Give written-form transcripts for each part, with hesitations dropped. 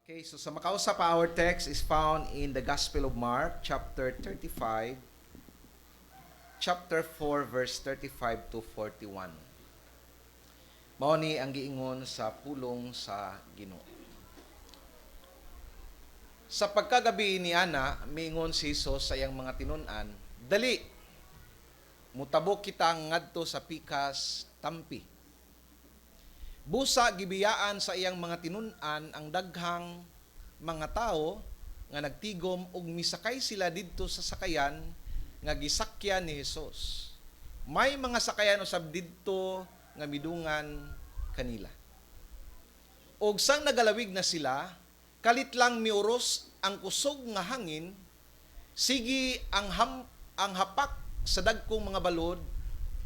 Okay, so sa makausap, our text is found in the Gospel of Mark, chapter 35, chapter 4, verse 35 to 41. Mao ni ang giingon sa pulong sa Ginoo. Sa pagkagabi ni Ana, miingon si Jesus sa iyang mga tinun-an, "Dali, mutabok kita ngadto sa pikas tampi." Busa gibiyaan sa iyang mga tinun-an ang daghang mga tao nga nagtigom ug misakay sila didto sa sakayan nga gisakyan ni Hesus. May mga sakayan usab didto nga midungan kanila. Og sang nagalawig na sila, kalit lang miuros ang kusog nga hangin, sige ang hapak sa dagkong mga balod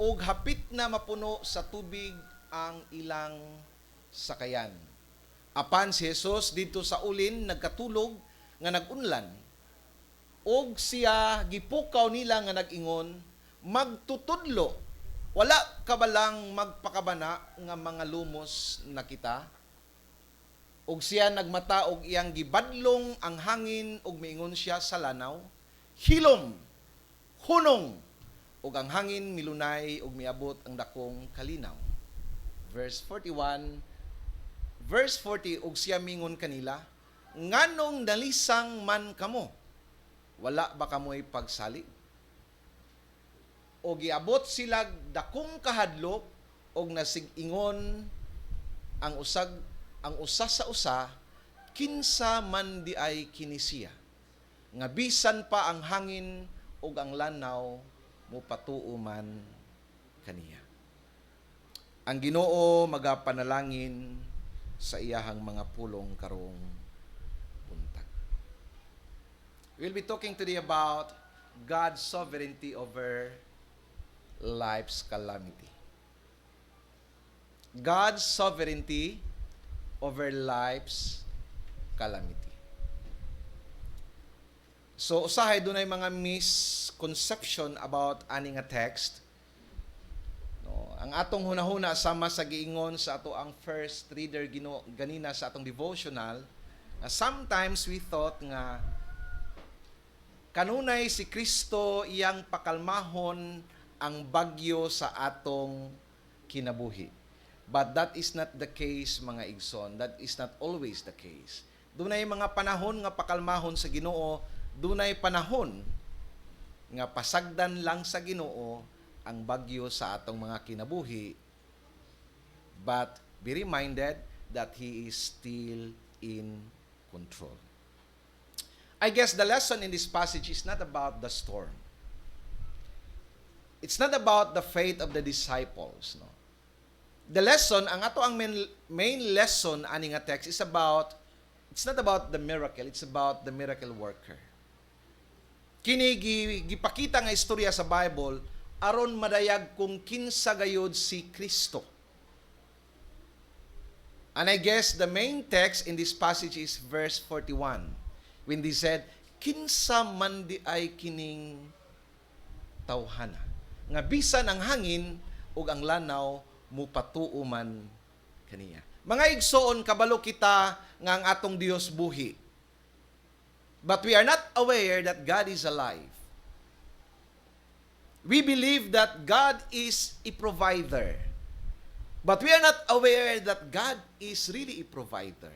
og hapit na mapuno sa tubig ang ilang sakayan. Apan si Jesus dito sa ulin nagkatulog nga nagunlan, og siya gipukaw nila nga nag-ingon, "Magtutudlo, wala ka ba lang magpakabana nga mga lumos na kita?" Og siya nagmata og iyang gibadlong ang hangin og miingon siya sa lanaw, "Hilom, hunong," og ang hangin milunay og miabot ang dakong kalinaw. Verse 40, og siya mingon kanila, "Nganong nalisang man kamo? Wala ba kamoy pagsali?" Og giabot sila dakong kahadlok og nasig-ingon ang usa sa usa, "Kinsa man di ay kini siya, nga bisan pa ang hangin ug ang lanaw mopatuo man kaniya." Ang Ginoo magapanalangin sa iyahang mga pulong karong buntag. We'll be talking today about God's sovereignty over life's calamity. God's sovereignty over life's calamity. So usahay dunay mga misconception about ani nga text. No, ang atong hunahuna sama sa giingon sa ato ang first reader ganina sa atong devotional, sometimes we thought nga kanunay si Kristo iyang pakalmahon ang bagyo sa atong kinabuhi. But that is not the case, mga igsoon. That is not always the case. Dunay mga panahon nga pakalmahon sa Ginoo, dunay panahon nga pasagdan lang sa Ginoo ang bagyo sa atong mga kinabuhi. But be reminded that He is still in control. I guess the lesson in this passage is not about the storm. It's not about the faith of the disciples, no. The lesson, ang ato ang main lesson ani nga text is about, it's not about the miracle, it's about the miracle worker. Kini gipakita nga istorya sa Bible aron madayag kung kinsa gayud si Kristo. And I guess the main text in this passage is verse 41, when they said, "Kinsa man di ay kining tawhana, nga bisan ang hangin ug ang lanaw mupatuo man kaniya." Mga igsoon, kabalo kita nga ang atong Dios buhi. But we are not aware that God is alive. We believe that God is a provider. But we are not aware that God is really a provider.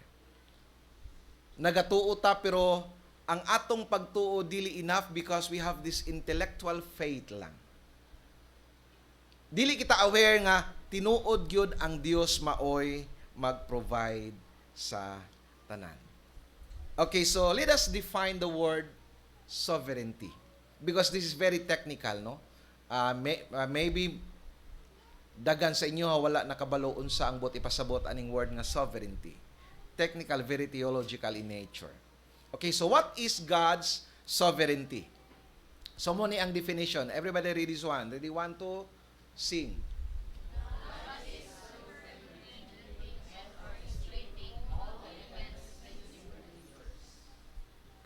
Nagatuo ta pero ang atong pagtuo dili enough because we have this intellectual faith lang. Dili kita aware nga tinuod gyud ang Dios maoy mag-provide sa tanan. Okay, so let us define the word sovereignty because this is very technical, no? Maybe dagan sa inyo wala nakabalo unsa ang bot ipasabot aning word nga sovereignty. Technical, very theological in nature. Okay, so what is God's sovereignty? So mo ni ang definition. Everybody read this one. Ready, 1, 2, sing.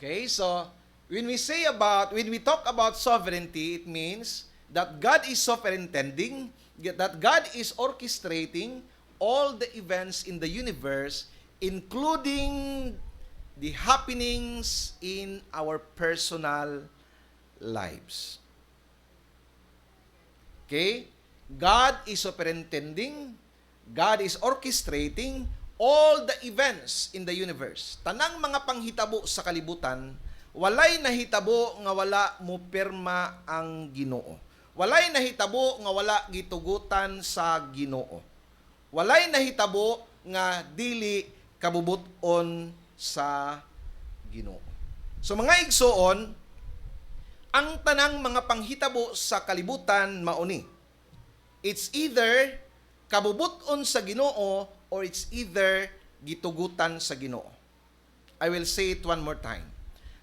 Okay, so when we talk about sovereignty, it means that God is superintending, that God is orchestrating all the events in the universe, including the happenings in our personal lives. Okay? God is superintending, God is orchestrating all the events in the universe. Tanang mga panghitabo sa kalibutan, walay nahitabo nga wala mo pirma ang Ginoo. Walay nahitabo nga wala gitugutan sa Ginoo. Walay nahitabo nga dili kabubuton sa Ginoo. So mga igsoon, ang tanang mga panghitabo sa kalibutan mauni. It's either kabubuton sa Ginoo or it's either gitugutan sa Ginoo. I will say it one more time.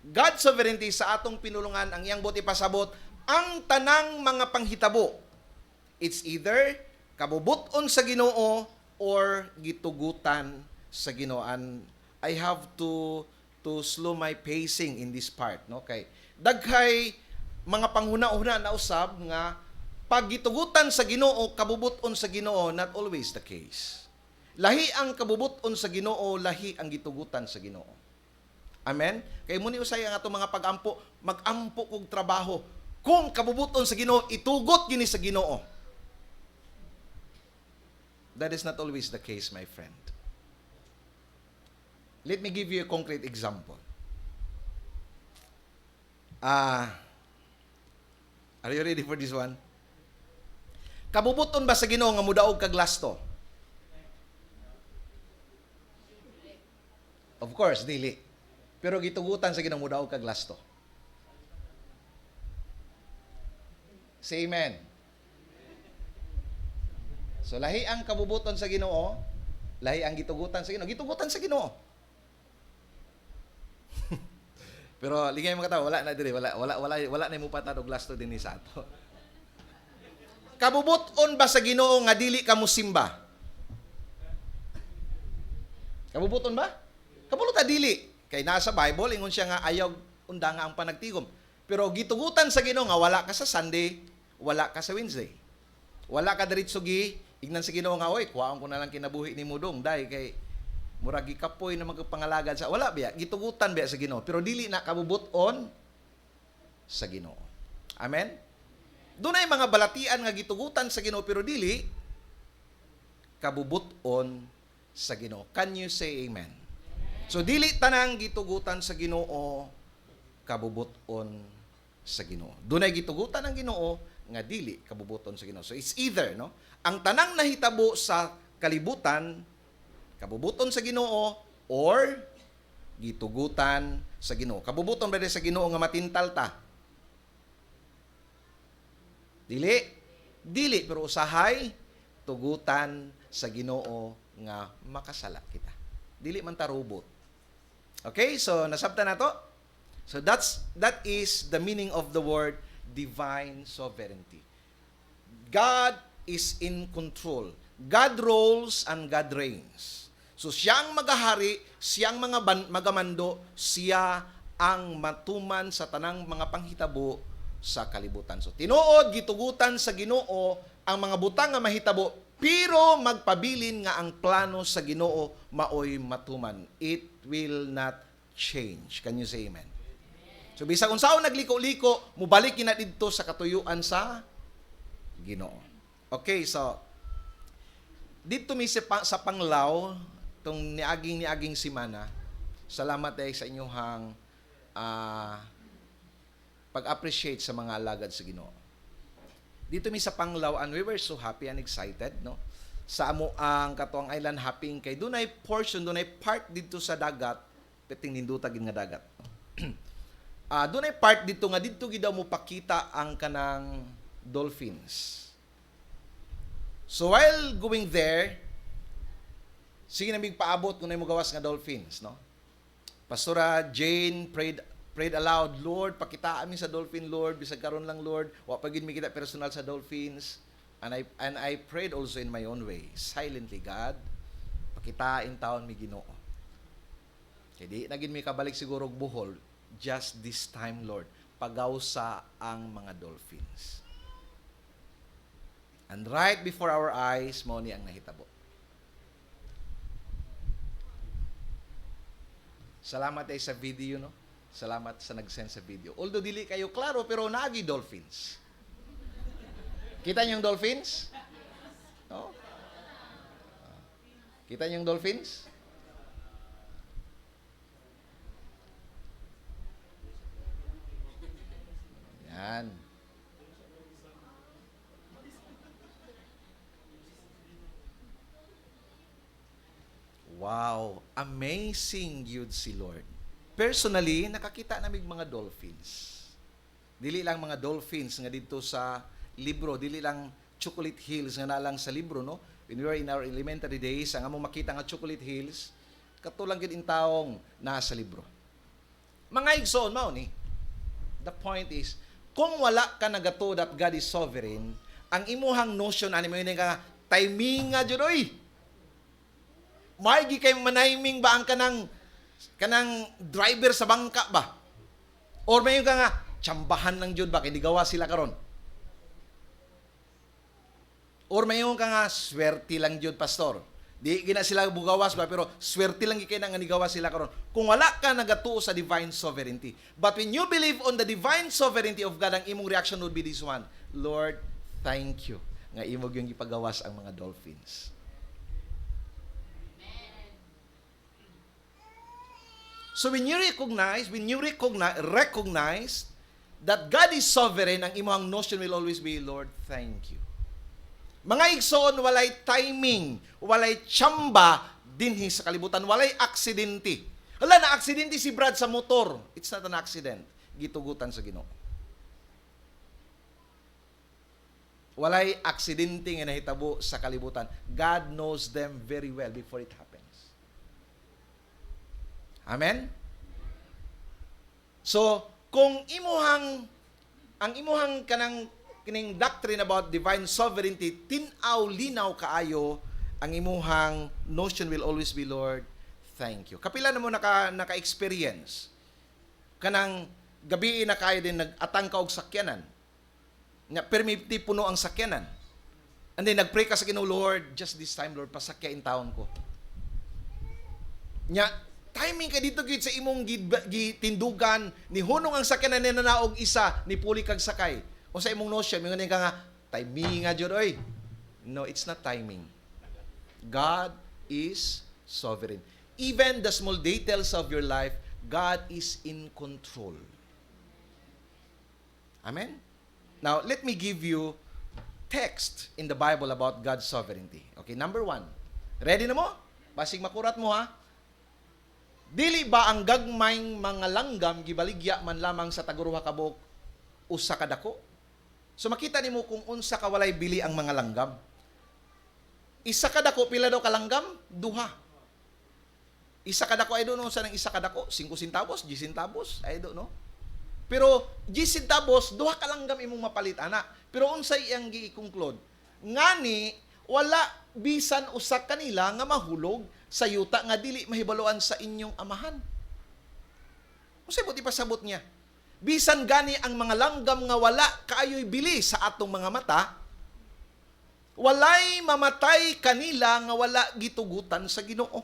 God's sovereignty sa atong pinulungan ang iyang buti pasabot ang tanang mga panghitabo. It's either kabubuton sa Ginoo or gitugutan sa Ginoo. And I have to slow my pacing in this part, no? Kay daghay mga panghuna-una na usab nga pag gitugutan sa Ginoo, kabubuton sa Ginoo, not always the case. Lahi ang kabubuton sa Ginoo, lahi ang gitugutan sa Ginoo. Amen? Kay muni usay ang ato mga pag-ampo, mag-ampo kog trabaho. Kung kabubuton sa Ginoo, itugot gini sa Ginoo. That is not always the case, my friend. Let me give you a concrete example. Are you ready for this one? Kabubuton ba sa Ginoo nga mudaog kag lasto? Of course, dili. Pero gitugutan sa Ginoo mudaog kag lasto. Say amen. So lahi ang kabubuton sa Ginoo, lahi ang gitugutan sa Ginoo. Gitugutan sa Ginoo. Pero ligay mga tao, wala na diri, wala na mo patad og lasto dinhi sa ato. Kabubuton ba sa Ginoo nga dili ka mosimba? Kabubuton ba? Kabulot dili. Kay nasa Bible ingon siya nga ayaw undanga ang panagtigom. Pero gitugutan sa Ginoo nga wala ka sa Sunday, wala ka sa Wednesday. Wala ka diretso gi ignan sa Ginoo nga oy, kuhaon ko na lang kinabuhi nimo dong dai kay murag gikapoy na magpangalagad sa wala biya gitugutan biya sa Ginoo pero dili na kabubuton sa Ginoo. Amen. Dunay mga balatian nga gitugutan sa Ginoo pero dili kabubuton sa Ginoo. Can you say amen? So dili tanang gitugutan sa Ginoo kabubuton sa Ginoo. Dunay gitugutan ang Ginoo nga dili kabubuton sa Ginoo. So it's either no, ang tanang nahitabo sa kalibutan kabubuton sa Ginoo or gitugutan sa Ginoo. Kabubuton ba sa Ginoo nga matintal ta? Dili pero usahay tugutan sa Ginoo nga makasala kita. Dili man ta robot. Okay? So nasabtan nato? So that is the meaning of the word divine sovereignty. God is in control. God rules and God reigns. So siyang magahari, siyang magamando, siya ang matuman sa tanang mga panghitabo sa kalibutan. So tinuod gitugutan sa Ginoo ang mga butang nga mahitabo, pero magpabilin nga ang plano sa Ginoo maoy matuman. It will not change. Can you say amen? So bisag unsaon nagliko-liko, mubalik kina didto sa katuyuan sa Ginoo. Okay, so dito mi sa Panglaw tong niaging simana. Salamat sa inyong pag-appreciate sa mga alagad sa Ginoo. Dito mi sa Panglaw and we were so happy and excited no. Sa amo ang Katuang Island hopping kay dunay portion, dunay part dito sa dagat, peting nindutag nga dagat. Dunay part dito nga dito gid daw mo pakita ang kanang dolphins. So while going there, sige na paabot kung na mo gawas nga dolphins, no? Pastora Jane prayed aloud, Lord, pakita amin sa dolphin, Lord, bisag karon lang, Lord, wa pa gid mi kita personal sa dolphins. And I prayed also in my own way, silently, God, pakita in taon mi Ginoo. Kay di na gid mi kabalik siguro og Bohol, just this time, Lord, pagawsa ang mga dolphins. And right before our eyes, mo ni ang nahitabo. Salamat ay sa video, no? Salamat sa nag-send sa video. Although dili kayo klaro, pero naagi dolphins. Kita niyo yung dolphins? No? Kita niyo yung dolphins? Yan. Wow, amazing yun si Lord. Personally, nakakita namin mga dolphins. Dili lang mga dolphins nga dito sa libro, dili lang Chocolate Hills nga nalang sa libro, no? When we were in our elementary days, ang among makita nga Chocolate Hills, katulang gid in taong nasa libro. Mga igsoon mao ni. The point is, kung wala ka nagato that God is sovereign, ang imuhang notion ani mo nga timing nga jud oy. Maigi kay maniming ba ang kanang driver sa bangka ba? Or may ka nga tsambahan lang jud ba kay digawa sila karon? Or may ka nga swerte lang jud pastor. Di gina sila bugawas ba pero swerte lang gikay nga nigawa sila karon. Kung wala ka nagatuo sa divine sovereignty. But when you believe on the divine sovereignty of God, ang imong reaction would be this one: Lord, thank you nga imong yung ipagawas ang mga dolphins. So when you recognize that God is sovereign, ang imong notion will always be, Lord, thank you. Mga igsoon, walay timing, walay tsamba dinhi sa kalibutan, walay aksidente. Hala, na-aksidente si Brad sa motor. It's not an accident. Gitugutan sa Ginoo. Walay aksidente nga nahitabo sa kalibutan. God knows them very well before it happens. Amen? So, kung ang imuhang kining doctrine about divine sovereignty, tinaw-linaw kaayo, ang imuhang notion will always be, Lord, thank you. Kapila na mo naka-experience, kanang gabi na kayo din nag-atang ka og sakyanan, nga permitti puno ang sakyanan, and then nag-pray ka sa Ginoo, Lord, just this time, Lord, pasakyain taon ko. Nya, timing ka dito gid sa imong gitindugan, ni hunong ang sakyanan ni nanaog isa, ni puli kag sakay. O sa imong notion, mingon ka nga, timing nga jud oy. No, it's not timing. God is sovereign. Even the small details of your life, God is in control. Amen? Now, let me give you text in the Bible about God's sovereignty. Okay, number 1. Ready na mo? Basig makurat mo ha? Dili ba ang gagmayng mga langgam gibaligya man lamang sa taguruha ka buok usa ka dako? So makita nimo kung unsa ka walay bili ang mga langgam. Isa ka dako pila daw ka langgam? 2. Isa ka dako ay do no sa nang isa ka dako 5 centavos, 10 centavos, ay do no. Pero 10 centavos 2 ka langgam imong mapalit ana. Pero unsay iyang gi-conclude? Ngani wala bisan usa kanila nga mahulog sa yuta nga dili mahibaloan sa inyong amahan. Unsay buti pasabot niya? Bisan gani ang mga langgam nga wala kaayoy bili sa atong mga mata, walay mamatay kanila nga wala gitugutan sa Ginoo.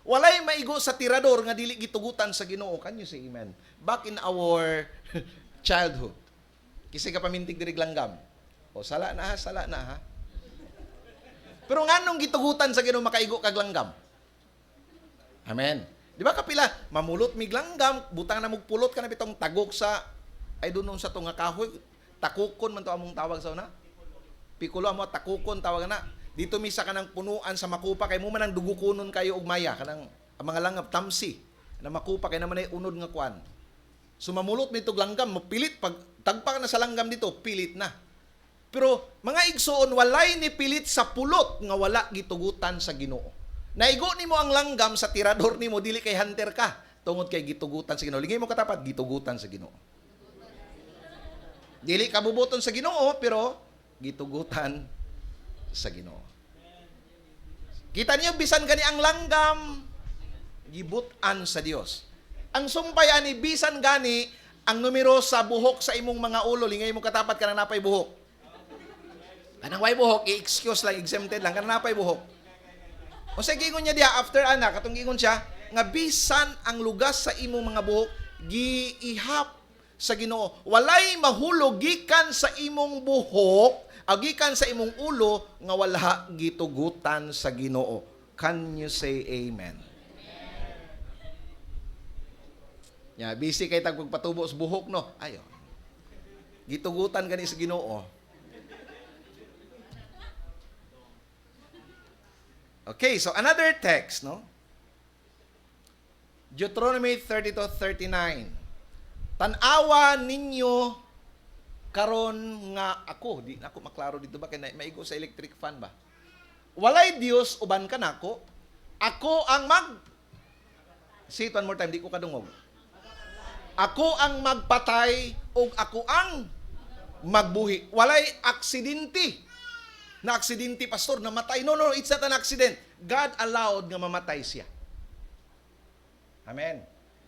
Walay maigo sa tirador nga dili gitugutan sa Ginoo. Can you say amen? Back in our childhood, kisay ka pamintig diri langgam. O sala na ha. Pero nganong gitugutan sa Ginoo makaigo kag langgam? Amen. Di ba kapila mamulot mig langgam, butang na mugpulot ka na bitong tagok sa ay dunon sa tunga kahoy, takukon man to among tawag sa una. Pikulo amo takukon tawag na. Dito misa kanang punuan sa makupa kay mo man ang dugukunon kayo og maya kanang ang mga langgam tamsi na makupa kay naman ay unod nga kuan. So mamulot mi tog langgam, mapilit pag tagpa na sa langgam dito, pilit na. Pero mga igsoon, walay ni pilit sa pulot nga wala gitugutan sa Ginoo. Naigo nimo ang langgam sa tirador nimo, dili kay hunter ka, tungod kay gitugutan sa Ginoo. Lingay mo katapat, gitugutan sa Ginoo. Dili ka bubuton sa Ginoo, pero gitugutan sa Ginoo. Kita niyo bisan gani ang langgam gibutan sa Dios. Ang sumpay ani bisan gani ang numero sa buhok sa imong mga ulo, lingay mo katapat kanang napay buhok. Kanang way buhok, i-excuse lang, exempted lang, kanang napay buhok. O sa gingon niya diya, after anak, katong gingon siya, nga bisan ang lugas sa imong mga buhok giihap sa Ginoo. Walay mahulog gikan sa imong buhok, gikan sa imong ulo nga wala gitugutan sa Ginoo. Can you say amen? Ya, busy kay tag pagpatubo sa buhok no. Ayo. Gitugutan gani sa Ginoo. Okay, so another text, no? Deuteronomy 32:39. Tan-awa ninyo karon nga ako, di na ako maklaro dito ba kay maigo sa electric fan ba? Walay Dios uban ka nako. Ako ang say it one more time, di ko kadungog. Ako ang magpatay ug ako ang magbuhi. Walay aksidente. Na aksidente, pastor, namatay. No, it's not an accident. God allowed nga mamatay siya. Amen.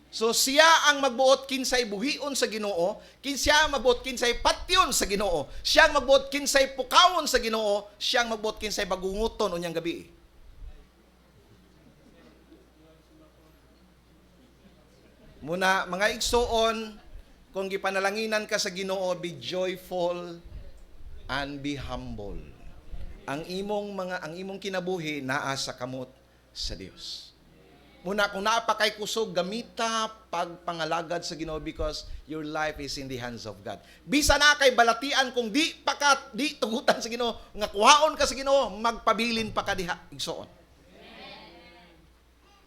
So siya ang magbuot kinsay buhion sa Ginoo, siya ang magbuot kinsay patyon sa Ginoo, siya ang magbuot kinsay pukawon sa Ginoo, siya ang magbuot kinsay bagunguton unyang gabi. Muna mga igsoon, kung gipanalanginan ka sa Ginoo, be joyful and be humble. Ang imong kinabuhi naa sa kamot sa Dios. Muna kung naa pa kay kusog gamita pagpangalagad sa Ginoo because your life is in the hands of God. Bisa na kay balatian kung di tugutan sa Ginoo, nga kuhaon ka sa Ginoo, magpabilin pa ka diha igsoon.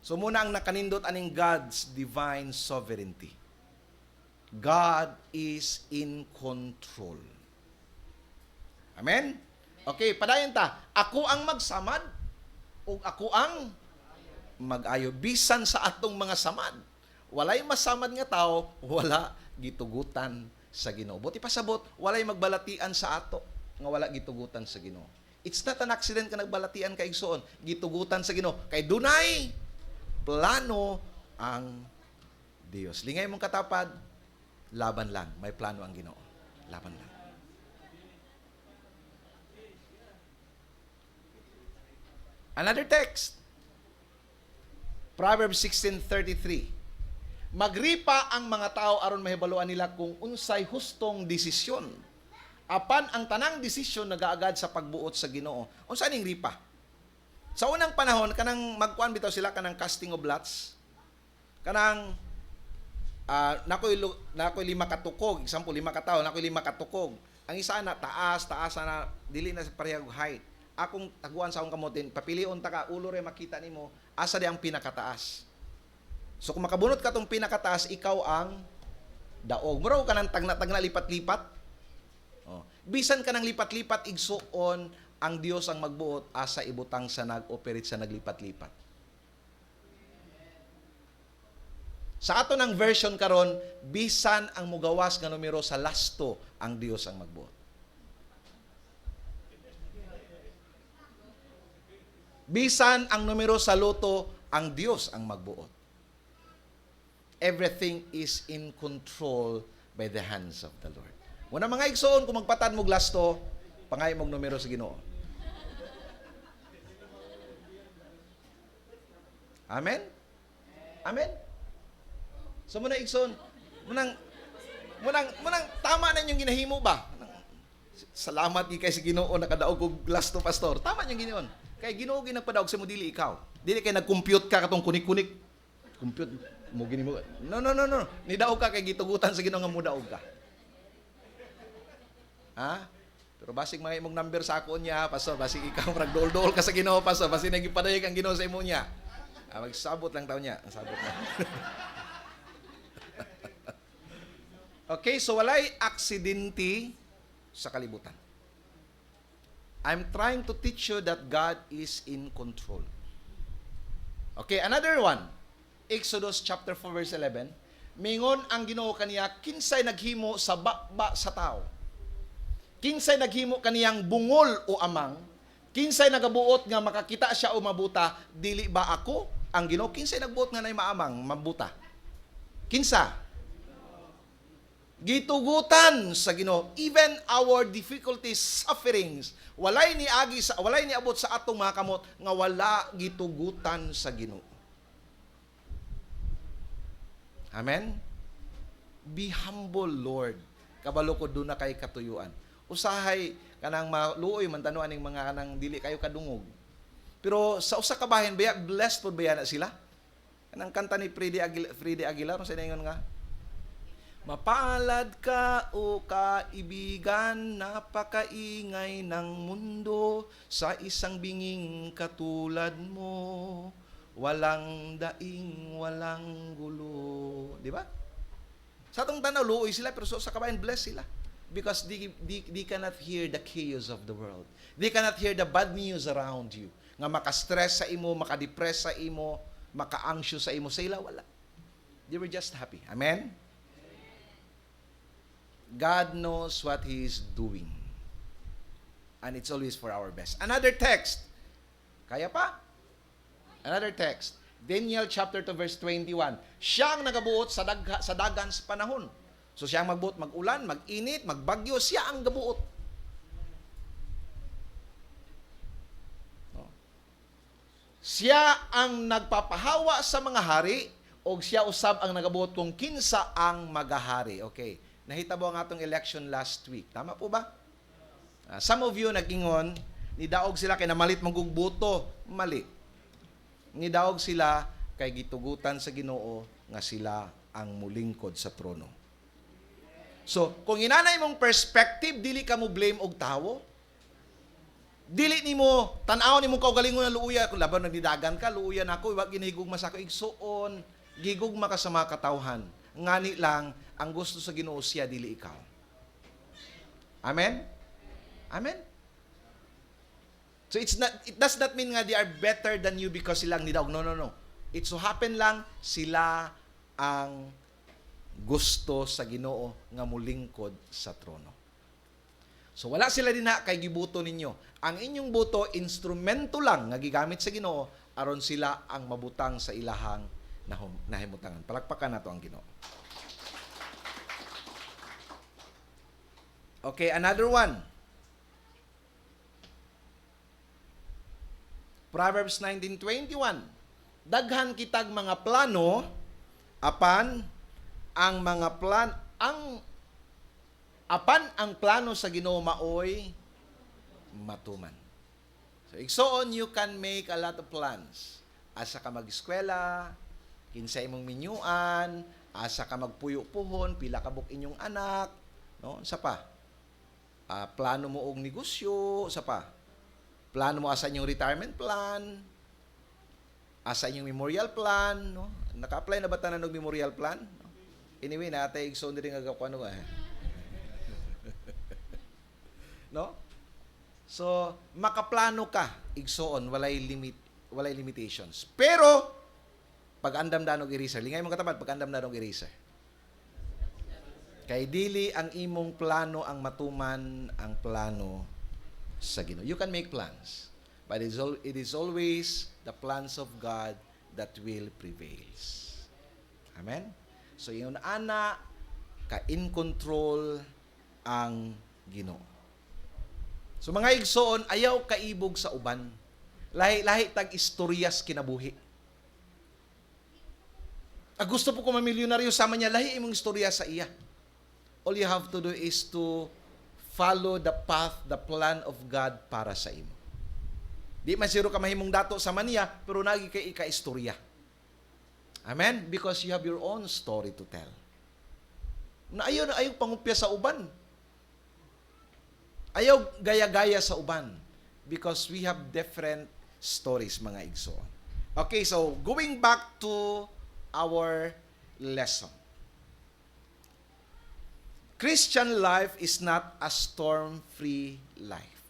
So muna ang nakanindot aning God's divine sovereignty. God is in control. Amen? Okay, padayon ta. Ako ang magsamad o ako ang mag-ayo. Bisan sa atong mga samad. Walay masamad nga tao, wala gitugutan sa Ginoo. Buti pasabot, walay magbalatian sa ato nga wala gitugutan sa Ginoo. It's not an accident ka nagbalatian kay igsoon. Gitugutan sa Ginoo. Kay dunay plano ang Dios. Lingay mong katapad, laban lang. May plano ang Ginoo. Laban lang. Another text. Proverbs 16:33. Magripa ang mga tao aron mahibaluan nila kung unsay hustong desisyon. Apan ang tanang desisyon nagaagad sa pagbuot sa Ginoo. Unsa ning ripa? Sa unang panahon kanang magkuan bitaw sila kanang casting of lots. Kanang nakoy 5 katukog, example 5 ka tawo, nakoy 5 katukog. Ang isa na taas na dili na sa parehag height. Akong taguan sa akong kamotin, papilion ta ka, ulo rin makita nimo, asa di ang pinakataas. So kung makabunot ka tong pinakataas, ikaw ang daog. Muraw ka ng tagna lipat-lipat. Oh. Bisan ka ng lipat-lipat, igsuon, ang Dios ang magbuot, asa ibutang sa nag-operate sa naglipat-lipat. Sa ato ng version karon, bisan ang mugawas nga numero sa lasto, ang Dios ang magbuot. Bisan ang numero sa loto, ang Diyos ang magbuot. Everything is in control by the hands of the Lord. Muna mga igsoon, kung magpatan mo lasto, pangay mong numero sa Ginoo. Amen? Amen? So muna igsoon, munang tama na yung ginahimo ba? Salamat kay si Ginoo nakadaog og lasto pastor. Tama yung ginoon. Kay Ginoo ginagpadaog sa mo dili ikaw. Dili kay nag-compute ka katong kunik-kunik. Compute mo gini mo. No. Nidaog ka kay gitugutan sa Ginoo nga mudaog ka. Ha? Pero basig mga imong number sa ako niya, pastor, basig ikaw ragdol-dol ka sa Ginoo, pastor, basig nagipadayag ang Ginoo sa imo niya. Magsabot lang taw niya, sabot na. Okay, so walay aksidente sa kalibutan. I'm trying to teach you that God is in control. Okay, another one. Exodus chapter 4 verse 11. Mingon ang Ginoo kaniya, kinsay naghimo sa bakba sa tao. Kinsay naghimo kaniyang bungol o amang. Kinsay nagabuot nga makakita siya o mabuta, dili ba ako ang Ginoo? Kinsay nagbuot nga nay maamang, mabuta? Kinsa? Gitugutan sa Ginoo. Even our difficulties, sufferings, walay ni abot sa atong mga kamot nga wala gitugutan sa Ginoo. Amen? Be humble, Lord. Kabalo ko doon na kay katuyuan. Usahay kanang maluoy man tanuan ning mga kanang dili kayo kadungog. Pero sa usa ka bahin baya blessed pod baya na sila. Kanang kanta ni Freddy Aguilar sa ingon nga, mapalad ka o kaibigan, napakaingay ng mundo, sa isang binging katulad mo, walang daing, walang gulo. Di ba? Sa atong tanaw, luoy sila, pero sa kabayan, bless sila. Because they cannot hear the chaos of the world. They cannot hear the bad news around you. Nga maka-stress sa imo, maka-depress sa imo, maka-anxious sa imo, sa ila, wala. They were just happy. Amen? God knows what He is doing. And it's always for our best. Another text. Kaya pa? Another text. Daniel chapter 2 verse 21. Siya ang nagabuot sa dagan sa panahon. So siya ang magbuot, mag-ulan, mag-init, magbagyo, siya ang gabuot. No? Siya ang nagpapahawa sa mga hari o siya usab ang nagabuot kung kinsa ang magahari. Okay. Nahitabo ang atong election last week. Tama po ba? Some of you nag-ingon, nidaog sila kay namalit magugbuto. Mali. Nidaog sila kay gitugutan sa Ginoo nga sila ang mulingkod sa trono. So, kung inanay mong perspective, dili ka mo blame og tawo. Dili nimo tan-aw nimo kaugalingon nga luuya kung laban nagdidagan ka, luuya nako, wa ginahigugma sa ako igsuon, gigugma ka sa mga katawhan. Ngani lang ang gusto sa Ginoo siya dili ikaw. Amen? Amen? So it does not mean nga they are better than you because silang nidaog. No. It so happen lang sila ang gusto sa Ginoo nga mulingkod sa trono. So wala sila din na kay gibuto ninyo. Ang inyong buto instrumento lang nga gigamit sa Ginoo aron sila ang mabutang sa ilahang nahimutangan. Palakpakan nato ang Ginoo. Okay, another one. Proverbs 19:21. Daghan kitag mga plano apan ang plano sa Ginoo maoy matuman. So igsoon you can make a lot of plans. Asa ka mag-eskwela, kinsa imong minyuan, asa ka magpuyo-puhon, pila ka buk inyong anak, no? Sa pa. Plano mo og negosyo, sa pa. Plano mo asa inyong retirement plan, asa inyong memorial plan, no? Naka-apply na ba tanan og memorial plan? No? Anyway, natay igsoon diri nga kuno no? So, makaplano ka igsoon, walay limitations. Pero pag andam danog eraser, lingay mong katapat pag andam danog eraser. Kay dili ang imong plano ang matuman ang plano sa Ginoo. You can make plans, but it is always the plans of God that will prevail. Amen? So, yun ana, ka-in control ang Ginoo. So, mga igsoon, ayaw kaibog sa uban. Lahi tag istoryas kinabuhi. Gusto po ko mamilyonaryo sama niya, lahi imong istorya sa iya. All you have to do is to follow the path, the plan of God para sa imo. Di man siro ka mahimong dato sa maniya, pero nagi kay ika-istorya. Amen? Because you have your own story to tell. Ayaw pangupya sa uban. Ayaw gaya-gaya sa uban. Because we have different stories, mga igsoon. Okay, so going back to our lesson. Christian life is not a storm-free life.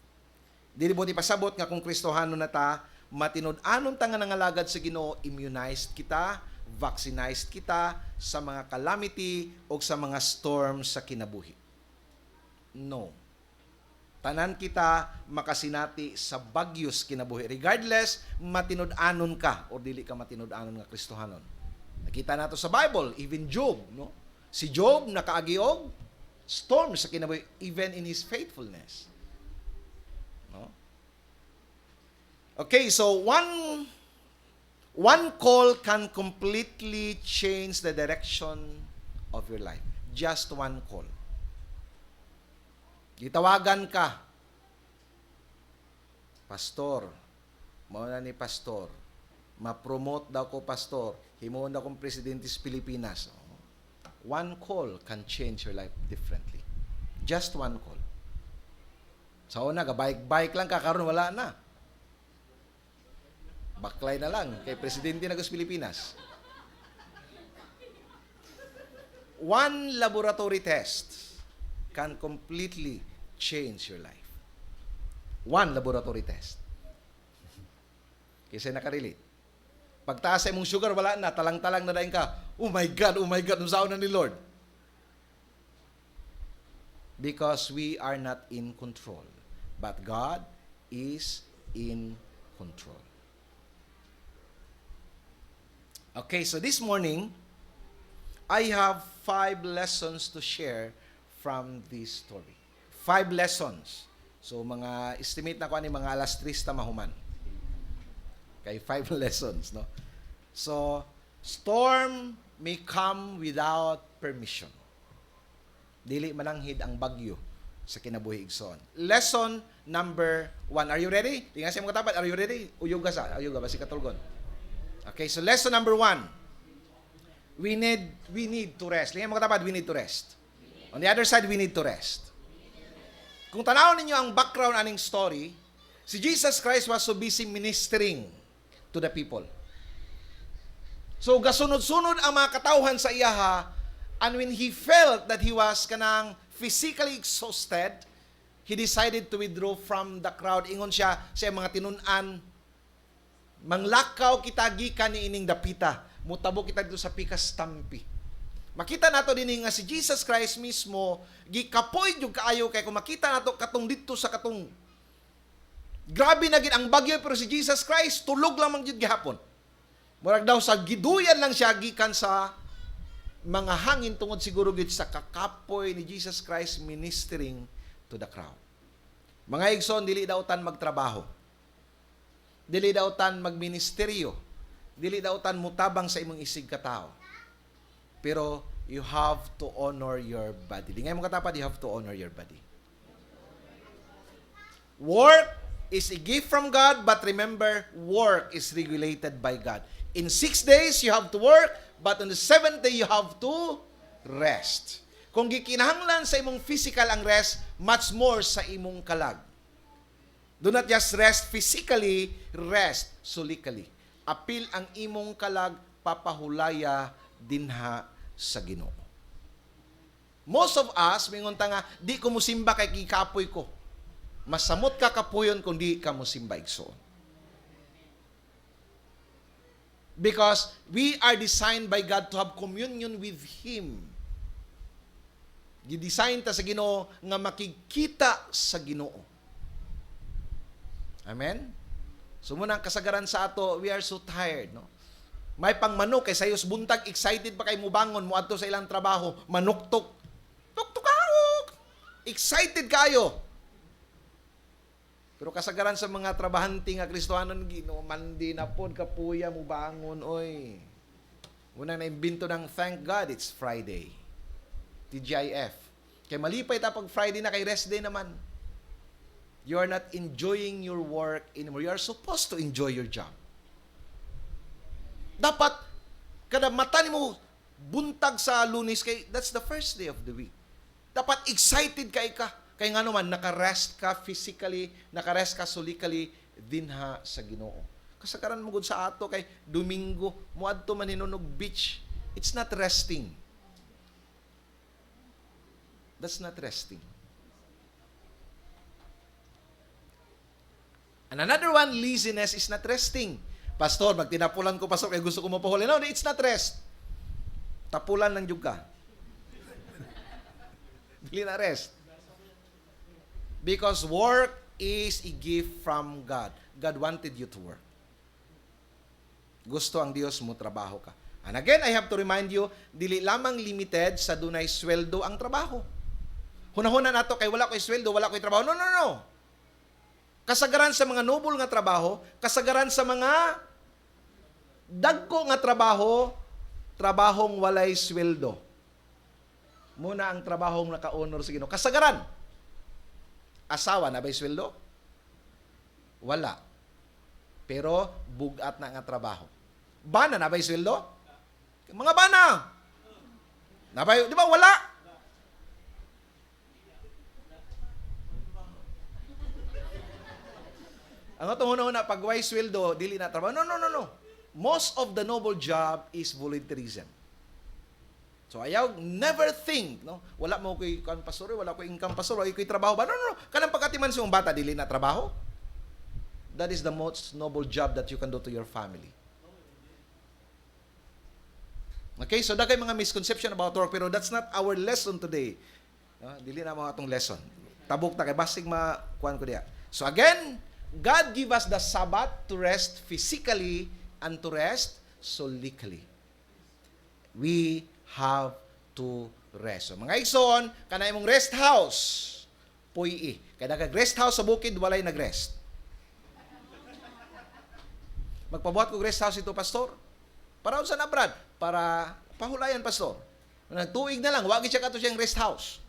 Dili mo pasabot nga kung Kristohano na ta, matinud-anon ta nga nangalagad sa Ginoo, immunized kita, vaccinized kita sa mga calamity o sa mga storms sa kinabuhi. No. Tanan kita makasinati sa bagyos kinabuhi. Regardless, matinud-anon ka o dili ka matinud-anon nga Kristohanon. Nakita nato sa Bible, even Job, no? Si Job nakaagi og storm sa kinabuhi, even in his faithfulness. No? Okay, so One call can completely change the direction of your life. Just one call. Gitawagan ka, Pastor, mauna ni Pastor, ma-promote daw ko Pastor, himuon daw kong presidente sa Pilipinas. One call can change your life differently. Just one call. Sa una, bike lang ka, karon wala na. Baklay na lang kay presidente na sa Pilipinas. One laboratory test can completely change your life. One laboratory test. Kasi nakarelate. Pagtaas ay mong sugar, wala na, talang-talang na dahin ka. Oh my God, nung na ni Lord. Because we are not in control. But God is in control. Okay, so this morning, I have 5 lessons to share from this story. 5 lessons. So, mga estimate na ko ani mga alas 3 ta mahuman. Okay, 5 lessons, no? So, storm may come without permission. Dili mananghid ang bagyo sa kinabuhi igsoon. Lesson number 1. Are you ready? Tingnan siya mga tapat. Are you ready? Uyog ka sa. Uyog ka ba si Katulgon? Okay, so lesson number 1. We need to rest. Tingnan mga tapat, we need to rest. On the other side, we need to rest. Kung tanawin ninyo ang background aning story, si Jesus Christ was so busy ministering to the people. So, gasunod-sunod ang mga katauhan sa iyaha, and when he felt that he was kanang physically exhausted, he decided to withdraw from the crowd. Ingon siya sa mga tinun-an, manglakaw kita gikan ni ining dapita, mutabo kita dito sa pikas tampi. Makita nato din nga si Jesus Christ mismo, gikapoy jud kaayo kay kung makita nato katong dito sa katong grabe na gid ang bagyo, pero si Jesus Christ tulog lang man gid gihapon. Murag daw sa giduyan lang siya gikan sa mga hangin tungod siguro gid sa kakapoy ni Jesus Christ ministering to the crowd. Mga igsoon, dili daw tan magtrabaho. Dili daw tan magministeryo. Dili daw tan mutabang sa imong isig ka tao. Pero you have to honor your body. Di nga mo katapat, you have to honor your body. Work is a gift from God, but remember, work is regulated by God. In 6 days, you have to work, but on the 7th day, you have to rest. Kung gikinahanglan sa imong physical ang rest, much more sa imong kalag. Do not just rest physically, rest solically. Apil ang imong kalag, papahulaya dinha sa Ginoo. Most of us, mingon ta nga, di ko musimba kay kikapoy ko. Masamot ka kapuyon kung di ka musimba igsoon. Because we are designed by God to have communion with Him. Gidesign ta sa Ginoo nga makikita sa Ginoo. Amen? So muna ang kasagaran sa ato, we are so tired, no? May pangmanok kay sayos buntag, excited pa kay mubangon mo adto sa ilang trabaho, manuktok. Tuktukawok. Excited kayo. Pero kasagaran sa mga trabahante nga Kristohanon, Ginoo, mandi na pod kapuya mo bangon, oy. Unang naimbento ng thank God it's Friday. TGIF. Kay malipay ta pag Friday na kay rest day naman. You are not enjoying your work anymore. You are supposed to enjoy your job. Dapat kada mata nimo buntag sa Lunes kay that's the first day of the week. Dapat excited ka. Kay nga naman, naka-rest ka physically, naka-rest ka solically, dinha sa Ginoo. Kasagaran mo gud sa ato kay Domingo, muadto man hinunog beach. It's not resting. That's not resting. And another one, laziness is not resting. Pastor, magtinapulan ko, pastor, kaya gusto ko mapahuli. No, it's not rest. Tapulan ng juga. Dili na rest. Because work is a gift from God. God wanted you to work. Gusto ang Dios mo trabaho ka. And again, I have to remind you, dili lamang limited sa dunay sweldo ang trabaho. Hunahuna nato kay wala ko'y sweldo, wala ko'y trabaho. No. Kasagaran sa mga noble nga trabaho, kasagaran sa mga Dagko nga trabaho, trabahong walay sweldo. Muna ang trabahong naka-honor sa Ginoo. Kasagaran. Asawa na ba'y sweldo? Wala. Pero bugat na nga trabaho. Bana na ba'y sweldo? Mga bana. Nabay, di ba wala? Ang atong una-una, pag way sweldo, dili na trabaho. No. Most of the noble job is volunteerism. So ayaw, never think, no? Wala mo ko'y pastor, wala ko'y income pastor, wala ko'y trabaho ba? No. Kanang pagkatiman sa bata, dili na trabaho. That is the most noble job that you can do to your family. Okay, so dagay mga misconception about work, pero that's not our lesson today. No? Dili na mga atong lesson. Tabuk ta kay basig kuan ko diya. So again, God give us the Sabbath to rest physically and to rest solically. We have to rest. So mga igsoon, kanay mong rest house, puy kaya nagag rest house sa bukid, walay nag-rest. Magpabuhat ko rest house ito, pastor. Para sa nabrad, para pahulayan, pastor. Nagtuig na lang, wagi siya kato siyang rest house.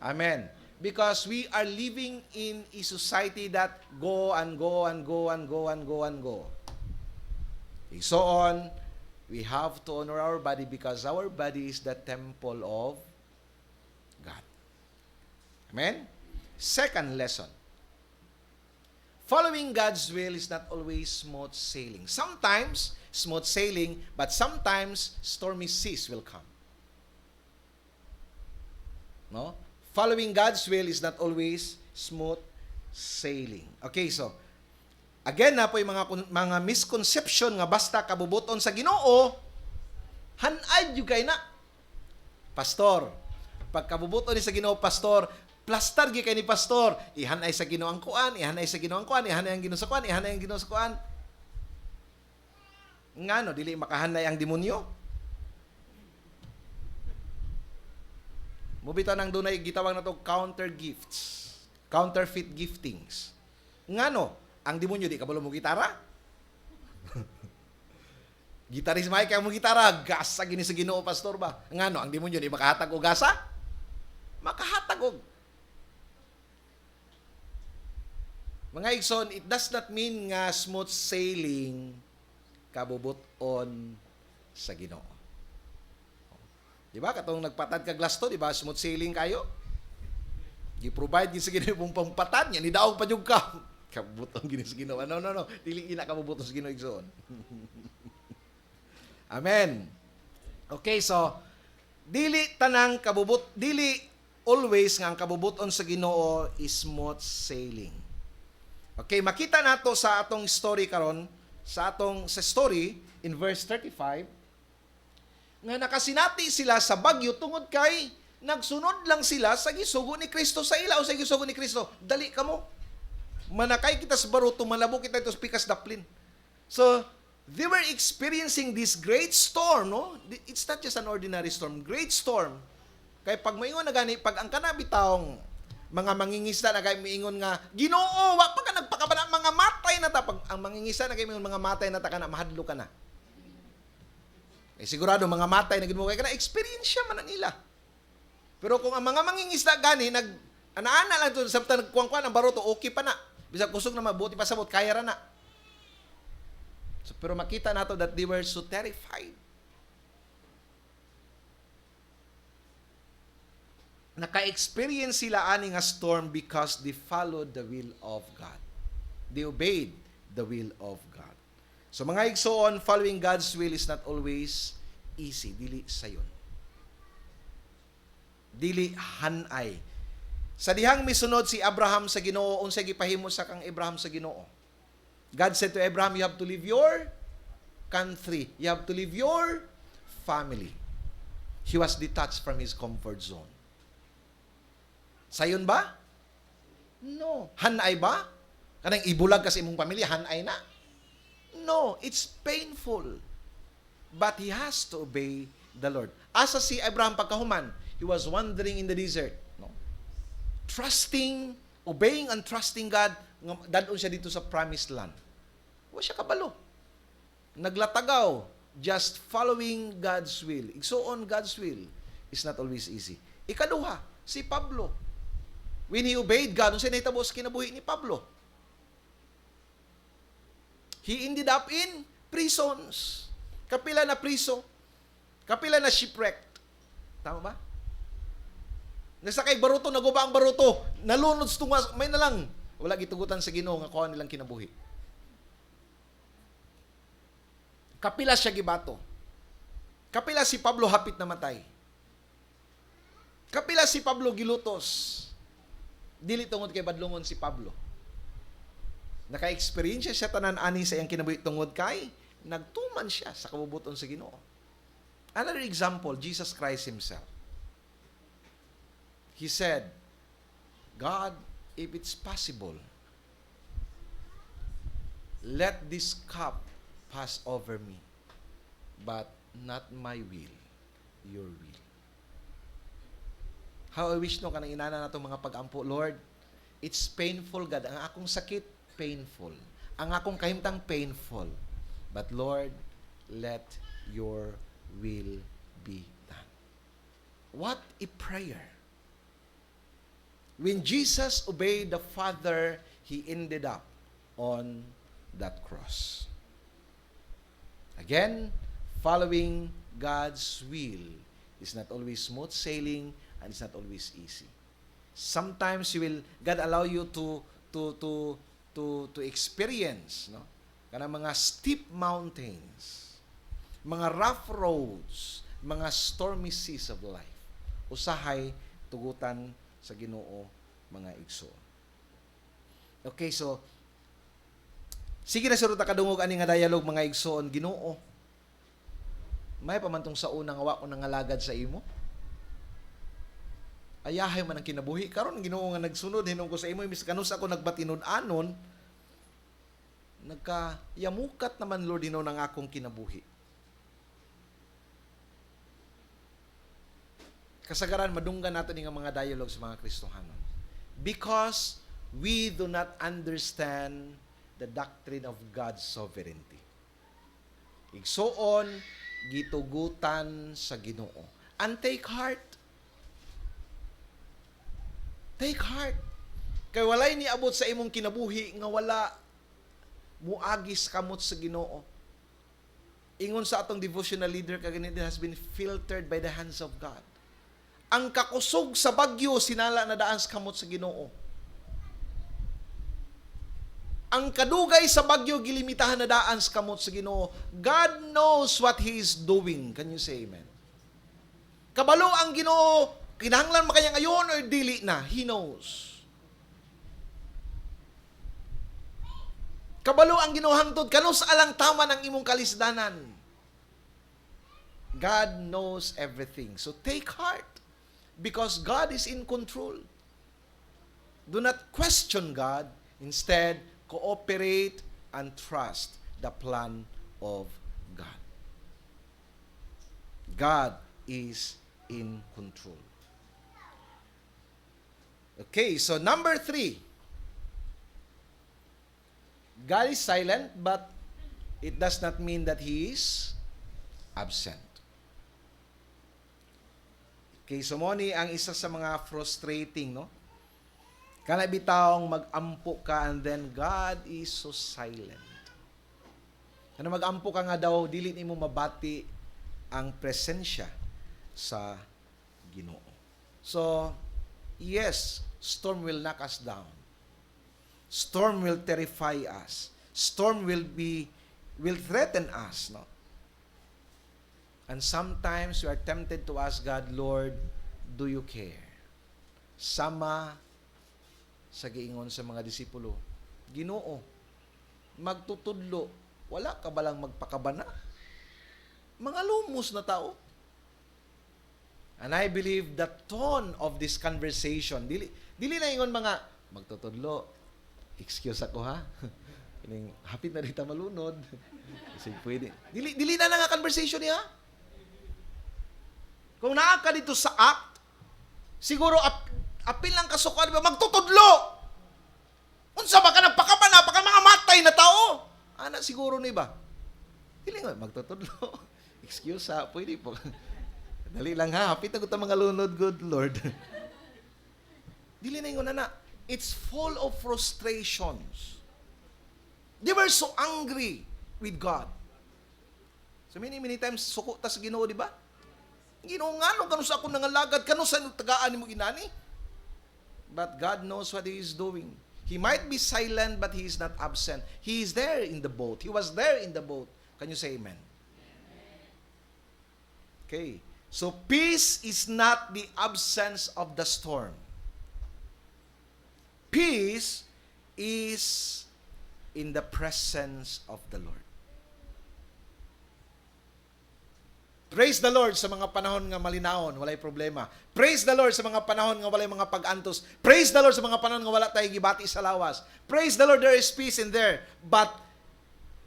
Amen. Because we are living in a society that go and go and go and go and go and go. So on, we have to honor our body because our body is the temple of God. Amen? Second lesson. Following God's will is not always smooth sailing. Sometimes, smooth sailing, but sometimes stormy seas will come. No? Following God's will is not always smooth sailing. Okay, so, again na po yung mga misconception nga basta kabubuton sa Ginoo, hanay yung kay na. Pastor, pag kabubuton ni sa Ginoo, pastor, plastar gi kay ni pastor, ihanay sa Ginoo ang kuan, ihanay sa Ginoo ang kuan, ihanay ang Ginoo sa kuan, ihanay ang Ginoo sa kuan. Ngano dili makahanay ang demonyo? Mubitaw nang dunay gitawag na to counter gifts, counterfeit giftings. Ngano ang demonyo di kabalo mo gitara? Gitaris may kay mo gitara, gasa gini sa Ginoo, pastor ba? Ngano ang demonyo di makahatag og gasa? Makahatag og. Mga igsoon, it does not mean nga smooth sailing kabubuton sa Ginoo. Di ba? Katong nagpatad ka glass to, di ba? Smooth sailing kayo. Gi-provide gid sa Ginoo pong pampatad niya, ni daog pa jud ka. Kabubuton gini sa Ginoo. No. Dili ina kabubuton sa Ginoo igsoon. Amen. Okay, so dili always nga ang kabubuton sa Ginoo is smooth sailing. Okay, makita nato sa atong story karon, sa story in verse 35 nga nakasinati sila sa bagyo tungod kay nagsunod lang sila sa gisugo ni Kristo sa ila o sa gisugo ni Kristo. Dali kamo. Manakay kita sa baruto, malabo kita ito sa pikas daplin. So, they were experiencing this great storm, no? It's not just an ordinary storm, great storm. Kay pag maingon na gani, pag ang kanabitawng mga mangingisda na kay miingon nga, Ginoo, wa pa ka nagpakabana mga matay na ta. Pag ang mangingisda na kay miingon mga matay na ta kana, mahadlo ka na. Sigurado mga matay na ginmo kay kana, experience siya man nila. Pero kung ang mga mangingisda gani ana-ana lang to sabta nagkuan-kuan ang baroto, okay pa na. Bisag kusog na mabuti pa sabot, kaya ra na. So, pero makita nato that they were so terrified. Naka-experience sila ani nga storm because they followed the will of God. They obeyed the will of God. So mga igsoon, following God's will is not always easy. Dili sayon. Dili hanay. Sa dihang misunod si Abraham sa Ginoo, unsay gipahimo sa kang Abraham sa Ginoo? God said to Abraham, you have to leave your country. You have to leave your family. He was detached from his comfort zone. Sayon ba? No. Hanay ba? Kanang ibulag kasi imong pamilya, hanay na? No. It's painful. But he has to obey the Lord. Asa si Abraham pagkahuman, he was wandering in the desert. No? Trusting, obeying and trusting God, dadon siya dito sa promised land. Wa siya kabalo. naglatagaw, just following God's will. Igsuon God's will is not always easy. Ikaduha, si Pablo. When he obeyed God, unsa nahitabo sa kinabuhi ni Pablo? He ended up in prisons. Kapila na priso. Kapila na shipwrecked. Tama ba? Nasakay baruto, naguba ang baruto. Nalunod sa tungas, may na lang. Wala gitugutan sa Ginoo nga kuha nilang kinabuhi. Kapila siya gibato. Kapila si Pablo hapit na matay. Kapila si Pablo gilutos. Dili tungod kay badlungon si Pablo. Naka-experience siya tanan ani sa iyang kinabuhi tungod kay nagtuman siya sa kabubuton sa Ginoo. Another example, Jesus Christ himself. He said, God, if it's possible, let this cup pass over me, but not my will, your will. How I wish no kanang inana nato mga pag-ampo, Lord, it's painful, God. Ang akong sakit, painful. Ang akong kahimtang, painful. But Lord, let your will be done. What a prayer. When Jesus obeyed the Father, He ended up on that cross. Again, following God's will is not always smooth sailing and it's not always easy. Sometimes God allow you to experience, no? Kana mga steep mountains, mga rough roads, mga stormy seas of life. Usahay tugutan sa Ginoo mga igsoon. Okay, so sige na surut kadungog ani nga dialogue mga igsoon. Ginoo, may pamantong sa unang wa ko nangalagad sa imo. Ayahay man ang kinabuhi karon Ginoo nga nagsunod hinung ko sa imo imbis kanus ako nagbatinud-anon nagkayamukat naman Lord Ginoo ng akong kinabuhi. Kasagaran madunggan nato ni nga mga dialogue sa mga Kristohanon. Because we do not understand the doctrine of God's sovereignty. Igsoon gitugutan sa Ginoo. And take heart. Take heart. Kay walay ni abot sa imong kinabuhi nga wala muagis kamot sa Ginoo. Ingon sa atong devotional leader kaganito has been filtered by the hands of God. Ang kakusog sa bagyo sinala na daan sa kamot sa Ginoo. Ang kadugay sa bagyo gilimitahan na daan sa kamot sa Ginoo. God knows what He is doing. Can you say amen? Kabalo ang Ginoo, kinahanglan makaya ngayon or dili na. He knows. Kabalo ang Ginoo hangtod kanus alang tama ng imong kalisdanan. God knows everything. So take heart because God is in control. Do not question God. Instead, cooperate and trust the plan of God. God is in control. Okay, so number 3. God is silent, but it does not mean that He is absent. Okay, so mo ni ang isa sa mga frustrating, no? Kana bitawng mag-ampo ka and then God is so silent. Kana mag-ampo ka nga daw, dili nimo mabati ang presensya sa Ginoo. So, yes, storm will knock us down. Storm will terrify us. Storm will threaten us, no? And sometimes we are tempted to ask God, Lord, do you care? Sama sa giingon sa mga disipulo, Ginoo, magtutudlo, wala ka balang magpakabana? Mga lumos na tao. And I believe the tone of this conversation, dili na ingon mga magtutudlo, excuse ako ha, hapit na dito malunod. Kasi pwede. Dili na nga conversation niya. Kung naa ka dito sa act, siguro apil lang kasukan, magtutudlo. Unsa ba ka nagpakabana, baka mga matay na tao. Ana siguro ni ba? Dili nga magtutudlo. Excuse ha, pwede po. Dali lang ha, hapit na ko ta mga lunod, good Lord. Dili na yung na. It's full of frustrations. They were so angry with God. So many times, suko ta sa Ginoo, di ba? Ginoo nga, no, kano sa ako nangalagad, kano sa tagaan mo inani? But God knows what He is doing. He might be silent, but He is not absent. He is there in the boat. He was there in the boat. Can you say amen? Okay. So, peace is not the absence of the storm. Peace is in the presence of the Lord. Praise the Lord sa mga panahon nga malinawon, walay problema. Praise the Lord sa mga panahon nga walay mga pag-antos. Praise the Lord sa mga panahon nga wala tayo gibati sa lawas. Praise the Lord, there is peace in there. But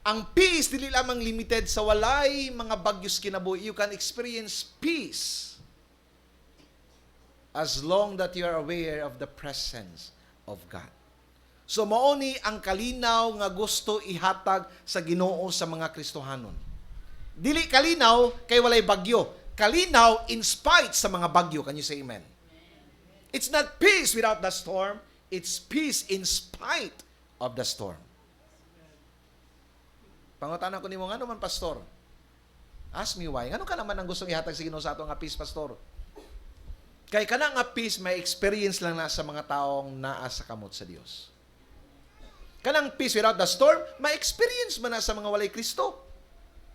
ang peace dili lamang limited sa walay mga bagyos kinabuhi. You can experience peace as long that you are aware of the presence of God. So mauni ang kalinaw nga gusto ihatag sa Ginoo sa mga Kristohanon. Dili kalinaw kay walay bagyo. Kalinaw in spite sa mga bagyo. Can you say amen? It's not peace without the storm. It's peace in spite of the storm. Pangutanan ko nimo, ngano man pastor? Ask me why. Ngano ka naman ang gustong ihatag sa Ginoo sa ato nga peace, pastor? Kay kana nga peace may experience lang na sa mga taong naa sa kamot sa Dios. Kanang peace without the storm, may experience man na sa mga walay Kristo.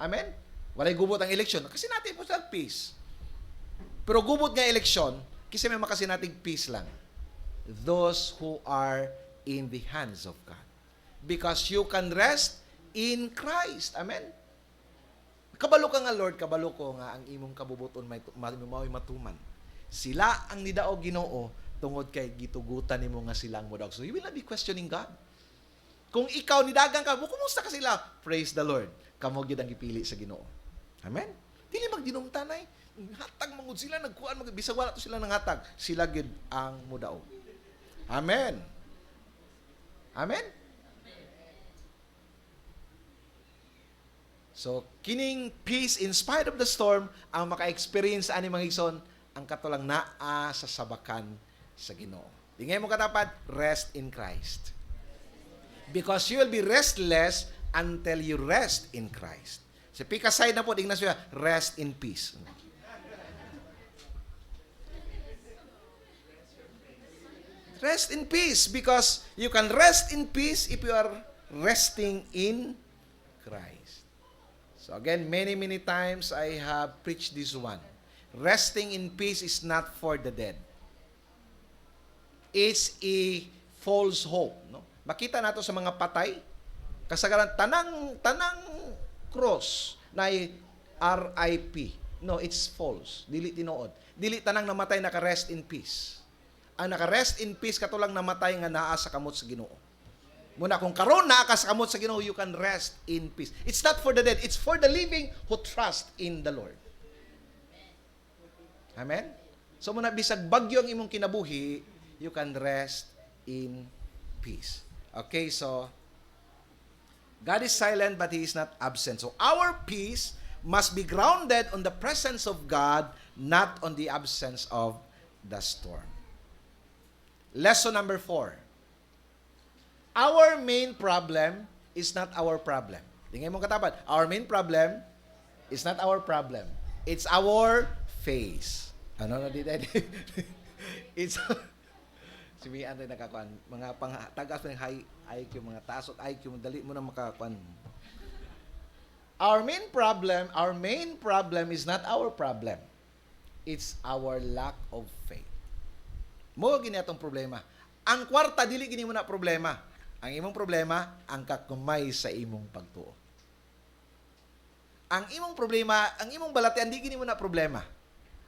Amen? Walay gubot ang eleksyon. Kasi natin po sa peace. Pero gubot nga eleksyon, kasi may makasinatig peace lang. Those who are in the hands of God. Because you can rest in Christ. Amen? Kabalo ka nga, Lord, kabalo ko nga ang imong kabubuton may matuman. Sila ang nidaog Ginoo tungod kay gitugutan nimo nga silang modaog. So you will not be questioning God. Kung ikaw nidagan ka, kumusta ka sila? Praise the Lord. Kamo gyud ang gipili sa Ginoo. Amen. Dili magdinumtanay. Hatag mangud sila nagkuan bisag wala to sila nang hatag. Sila gyud ang modaog. Amen. Amen. So, kining peace in spite of the storm ang maka-experience ani mga igsoon ang katulang naa sa sabakan sa Ginoo. Ingay mo katapat, rest in Christ. Because you will be restless until you rest in Christ. Sa pikasay na po, tingnan siya, rest in peace. Rest in peace because you can rest in peace if you are resting in Christ. So again, many times I have preached this one. Resting in peace is not for the dead. It's a false hope. No? Makita nato sa mga patay, kasagaran, tanang cross na RIP. No, it's false. Dili tinuod. Dili tanang namatay naka-rest in peace. Ang naka-rest in peace katulang namatay nga naa sa kamot sa Ginoo. Muna kung karon naa ka sa kamot sa Ginoo, you can rest in peace. It's not for the dead, it's for the living who trust in the Lord. Amen? So muna bisag bagyo ang imong kinabuhi, you can rest in peace. Okay, so God is silent but He is not absent. So our peace must be grounded on the presence of God, not on the absence of the storm. Lesson number 4. Our main problem is not our problem. Tingnan mo katapat. Our main problem is not our problem. It's our face. Ano na dito? It's si Mian rin nakakuan. Mga tagas ng high IQ, mga taas at IQ, dali mo na makakuan. Our main problem is not our problem. It's our lack of faith. Mo gini atong problema. Ang kwarta dili gini mo na problema. Ang imong problema ang kakumay sa imong pagtuo. Ang imong problema, ang imong balatian di gini mo na problema.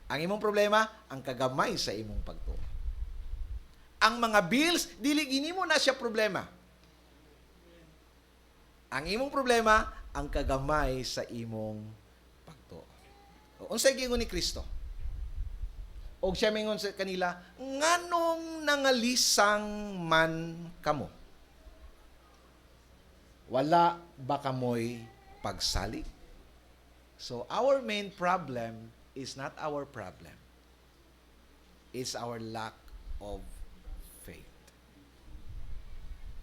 Ang imong problema ang kagamay sa imong pagtuo. Ang mga bills dili gini mo na siya problema. Ang imong problema ang kagamay sa imong pagtuo. Unsay gingon ni Kristo? Og siya mingon sa kanila, nganong nangalisang man kamo? Wala ba kamoy pagsalig? So our main problem is not our problem. It's our lack of faith.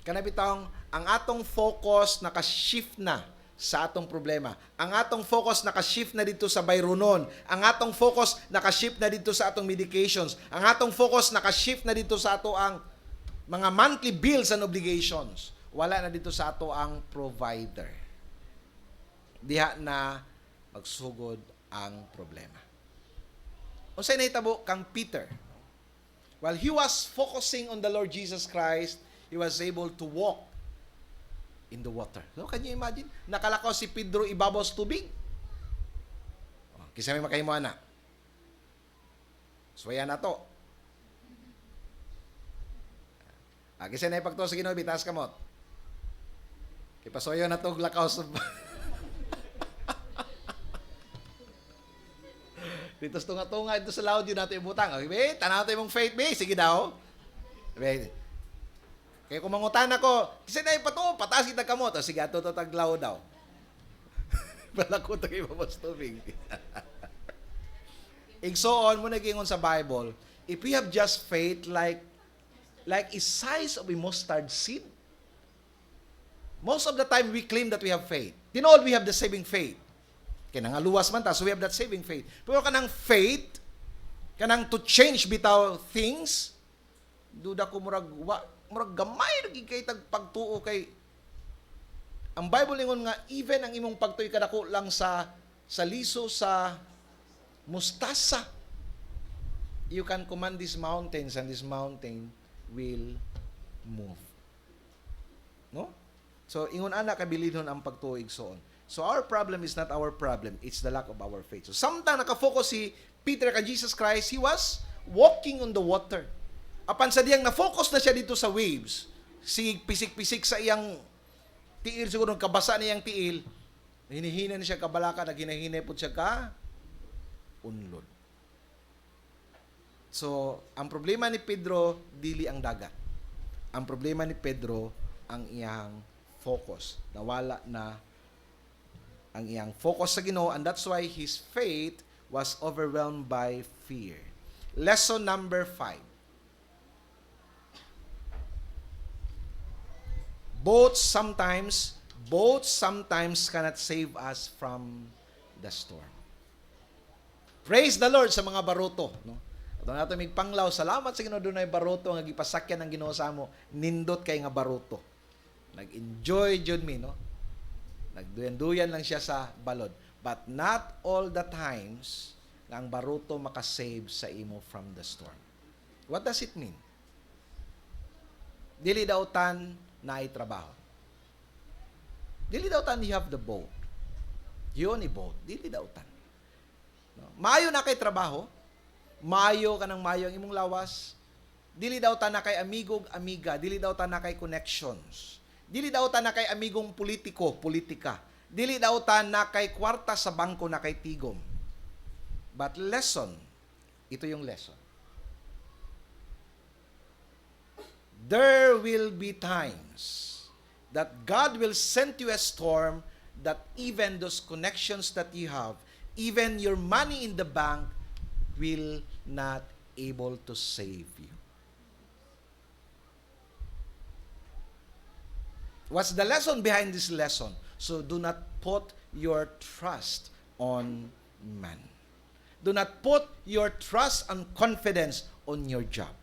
Kanabitang, ang atong focus naka-shift na sa atong problema. Ang atong focus naka-shift na dito sa bayronon. Ang atong focus naka-shift na dito sa atong medications. Ang atong focus naka-shift na dito sa ato ang mga monthly bills and obligations. Wala na dito sa ato ang provider. Diha na magsugod ang problema. Unsay nahitabo kang Peter? While he was focusing on the Lord Jesus Christ, he was able to walk in the water. So, can you imagine? Nakalakaw si Pedro ibabaw sa tubig. Kisa may makahimo na. Suwaya na to. Kisa na ipagto sa Ginoo, bitas kamot. Kipasoyo na to lakaw sa... Dito sa tunga-tunga, dito sa laod, yun natin ibutang. Okay, be? Tanaw tayo mong faith, be? Sige daw. Be? Kaya kung mangutan ako, kasi na yung pataas kita kamot. O sige, ato taglaw daw. Balakot ang ibabas tubig. Igsoon mo nagingon sa Bible, if we have just faith like a size of a mustard seed, most of the time we claim that we have faith. Tinood we have the saving faith. Kaya nangaluwas man ta, so we have that saving faith. Pero kanang faith, kanang to change bitaw things, duda ko murag gamay lagi kay tag pagtuo kay ang Bible lingon nga even ang imong pagtuoy kadako lang sa liso sa mustasa, you can command these mountains and this mountain will move. No? So ingon ana kabilidon ang pagtuo igsoon. So our problem is not our problem, it's the lack of our faith. So samtang nakafocus si Peter kay Jesus Christ, he was walking on the water. Apan sa diyang na-focus na siya dito sa waves, si pisik-pisik sa iyang tiil, siguro kabasa na iyang tiil, hinihina na siya kabalaka, naghinahinay po siya ka unlod. So, ang problema ni Pedro, dili ang dagat. Ang problema ni Pedro, ang iyang focus. Nawala na ang iyang focus sa Ginoo, and that's why his faith was overwhelmed by fear. Lesson number 5. Boats sometimes cannot save us from the storm. Praise the Lord sa mga baruto, no? Ato nato mig panglaw, salamat sa Ginoo dunay baruto nga gipasakyan ng Ginoo sa amo, nindot kay nga baruto. Nag-enjoy jud mi, no? Nagduyan-duyan lang siya sa balod. But not all the times nga ang baruto makasave sa imo from the storm. What does it mean? Dili daw tan na ay trabaho. Dili daw tan you have the boat. You only boat. Dili daw tan. No? Maayo na kay trabaho. Maayo ka ng maayo ang imong lawas. Dili daw tan na kay amigog, amiga. Dili daw tan na kay connections. Dili daw tan na kay amigong politiko, politika. Dili daw tan na kay kwarta sa bangko na kay tigom. But lesson, ito yung lesson. There will be times that God will send you a storm that even those connections that you have, even your money in the bank, will not able to save you. What's the lesson behind this lesson? So do not put your trust on man. Do not put your trust and confidence on your job.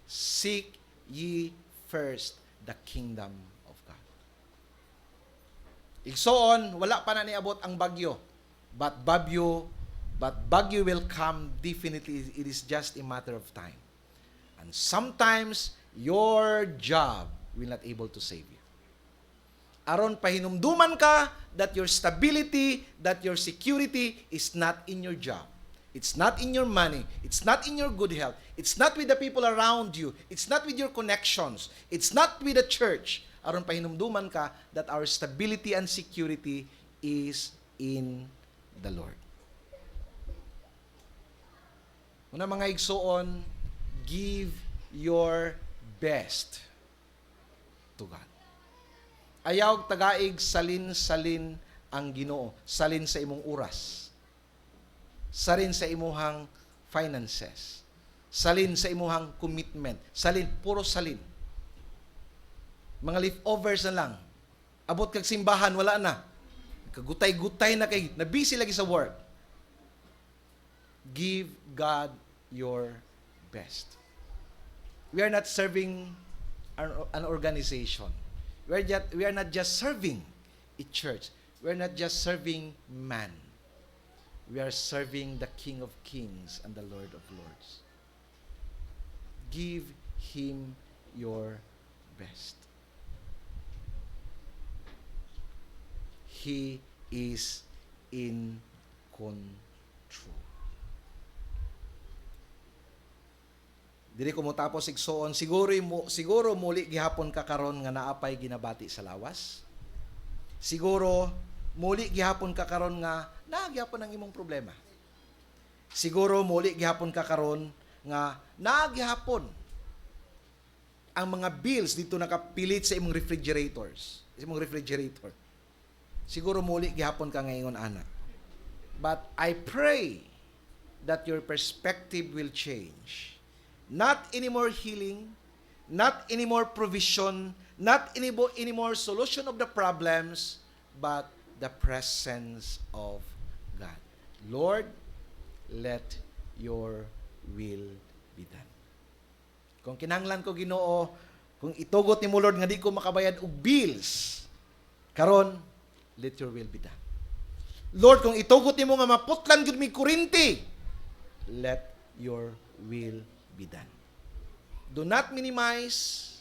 Seek ye first the kingdom of God. Igsoon, wala pa na niabot ang bagyo. But bagyo will come definitely. It is just a matter of time. And sometimes, your job will not able to save you. Aron pahinumduman ka that your stability, that your security is not in your job. It's not in your money. It's not in your good health. It's not with the people around you. It's not with your connections. It's not with the church. Aron pahinumduman ka that our stability and security is in the Lord. Una mga igsoon, give your best to God. Ayaw tagaig salin-salin ang Ginoo, salin sa imong oras, salin sa imong finances, salin sa imong commitment, salin, puro salin. Mga leftovers na lang. Abot kag simbahan, wala na. Kagutay-gutay na kay, na-busy lagi sa work. Give God your best. We are not serving an organization. We are not just serving a church. We are not just serving man. We are serving the King of Kings and the Lord of Lords. Give Him your best. He is in control. Dili ko mo tapos igsoon, siguro muli gihapon ka karon nga naapay ginabati sa lawas. Siguro muli gihapon ka karon nga nagyapon ang imong problema. Siguro muli gihapon ka karon nga nagyapon ang mga bills dito nakapilit sa imong refrigerators, sa imong refrigerator. Siguro muli gihapon ka ngayon ana. But I pray that your perspective will change. Not anymore healing, not anymore provision, not anymore solution of the problems, but the presence of God. Lord, let your will be done. Kung kinahanglan ko Ginoo, kung itugot ni mo Lord nga di ko makabayad og bills, karon let your will be done. Lord, kung itugot nimo nga maputlan gyud mi kurinti, let your will be done. Do not minimize,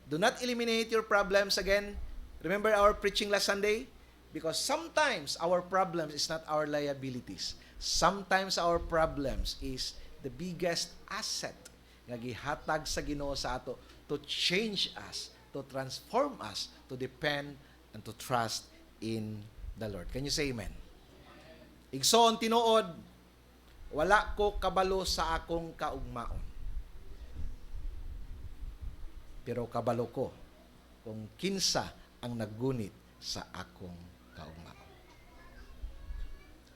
do not eliminate your problems again. Remember our preaching last Sunday? Because sometimes our problems is not our liabilities. Sometimes our problems is the biggest asset nga gihatag sa Ginoo sa ato to change us, to transform us, to depend and to trust in the Lord. Can you say amen? Igsoon tinuod, wala ko kabalo sa akong kaugmaon. Pero kabalo ko kung kinsa ang naggunit sa akong kaugmaon.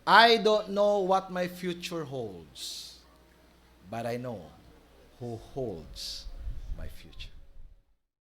I don't know what my future holds, but I know who holds my future.